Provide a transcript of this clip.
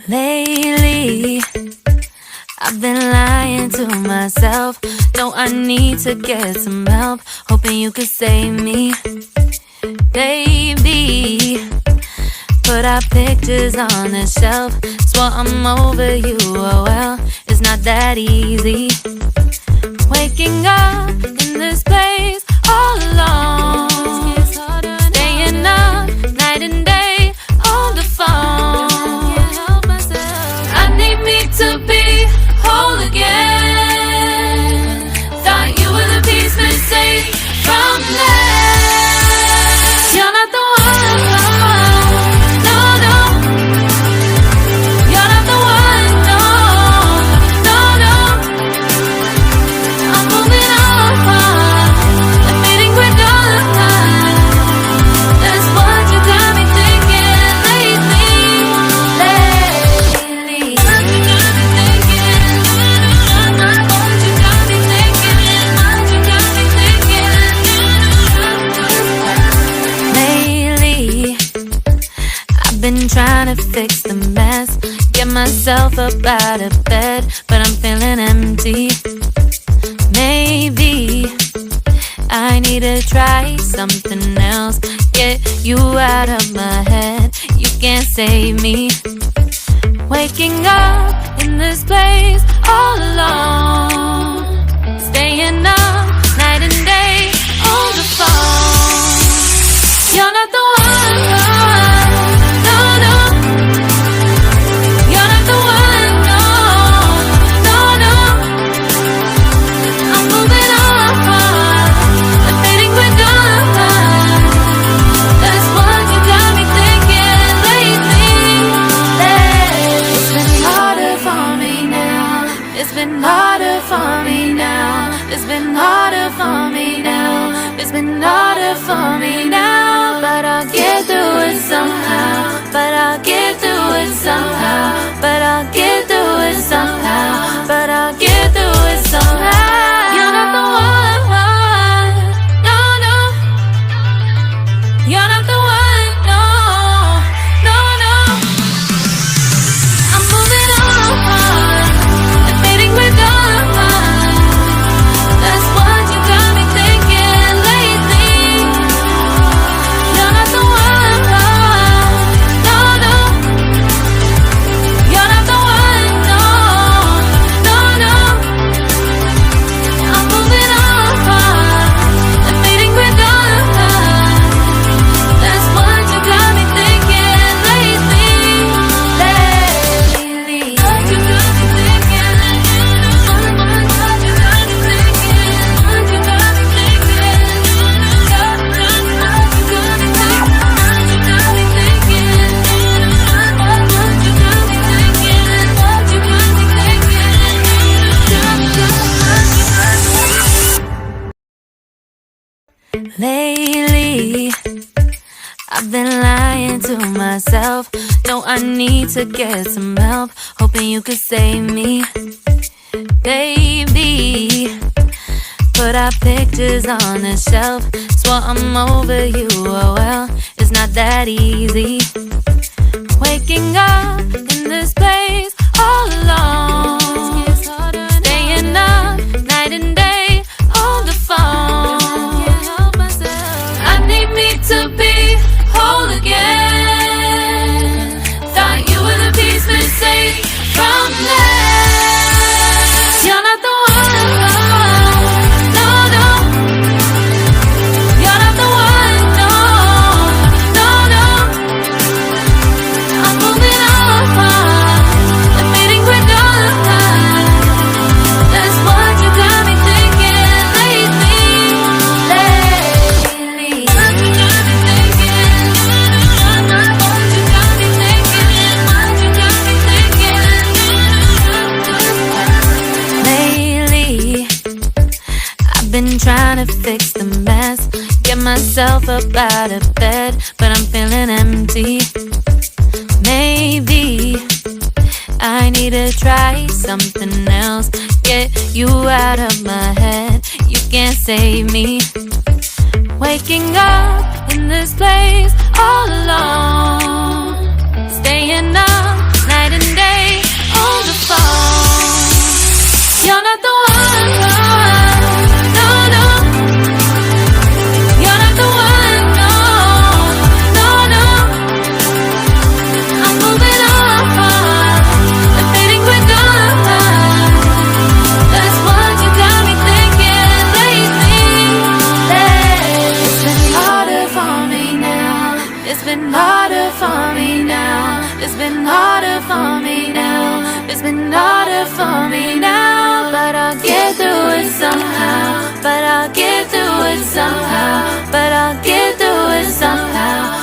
Lately, I've been lying to myself. No, I need to get some help. Hoping you could save me, baby. Put our pictures on the shelf. Swore I'm over you, oh well, it's not that easy. Waking up in this place all alone, staying up night and day on the phone. I need me to be whole again. Thought you were the piece missing from last. You're not the one, no, no. You're not the one, no, no, no. I'm moving on, the feeling we're done. That's what you got me thinking lately. What you got me thinking? What you got me thinking? What you got me thinking? Lately, I've been trying to fix the mess, get myself up out of bed, but I'm feeling empty. Maybe I need to try something else, get you out of my head. You can't save me. Waking up in this place all alone, staying up night and day on the phone. You're not the one, no, no. You're not the one, no, no, no. I'm moving on, the feeling we're done. That's what you got me thinking lately. It's been harder for me now. It's been harder for me now. It's been harder for me now. It's been harder for me now. But I'll get through it somehow. But I'll get through it somehow. But I'll get through it somehow. But I'll get through it somehow. You're not the one, no, no. You're not the one, no, no, no. I'm moving on, the feeling we're done. That's what you got me thinking lately. You're not the one, no, no. You're not the one, no, no, no. I'm moving on, the feeling we're done. That's what you got me thinking lately. What you got me thinking? What you got me thinking? What you got me thinking? What you got me thinking? What you got me thinking? What you got me thinking? Lately, I've been lying to myself. No, I need to get some help. Hoping you could save me, baby. Put our pictures on the shelf. Swore I'm over you, oh well, it's not that easy. Waking up in this place all alone, staying up night and day on the phone. I need me to be whole again. Thought you were the piece missing from last. You're not the one, no, no. You're not the one, no, no, no. I'm moving on, the feeling we're done. That's what you got me thinking lately. What you got me thinking? What you got me thinking? What you got me thinking? Lately, I've been trying to fix the mess, get myself up out of bed, but I'm feeling empty. Maybe I need to try something else, get you out of my head. You can't save me. Waking up in this place all alone, staying up night and day on the phone. You're not the one, no, no. You're not the one, no, no, no. I'm moving on, and fading quick on. That's what you got me thinking lately. It's been harder for me now. It's been harder for me now. It's been harder for me now. It's been harder for me now. But I'll get through it somehow. But I'll get through it somehow. But I'll get through it somehow.